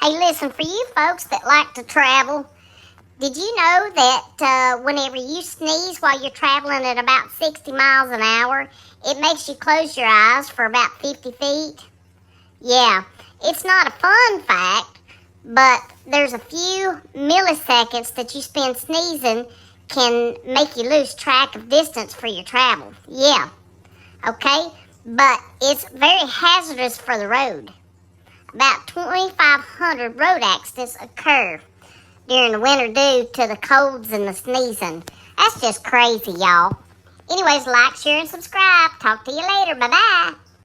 Hey, listen, for you folks that like to travel, did you know that whenever you sneeze while you're traveling at about 60 miles an hour, it makes you close your eyes for about 50 feet? Yeah, it's not a fun fact, but there's a few milliseconds that you spend sneezing can make you lose track of distance for your travel. Yeah, okay? But it's very hazardous for the road. About 2,500 road accidents occur during the winter due to the colds and the sneezing. That's just crazy, y'all. Anyways, like, share, and subscribe. Talk to you later. Bye-bye.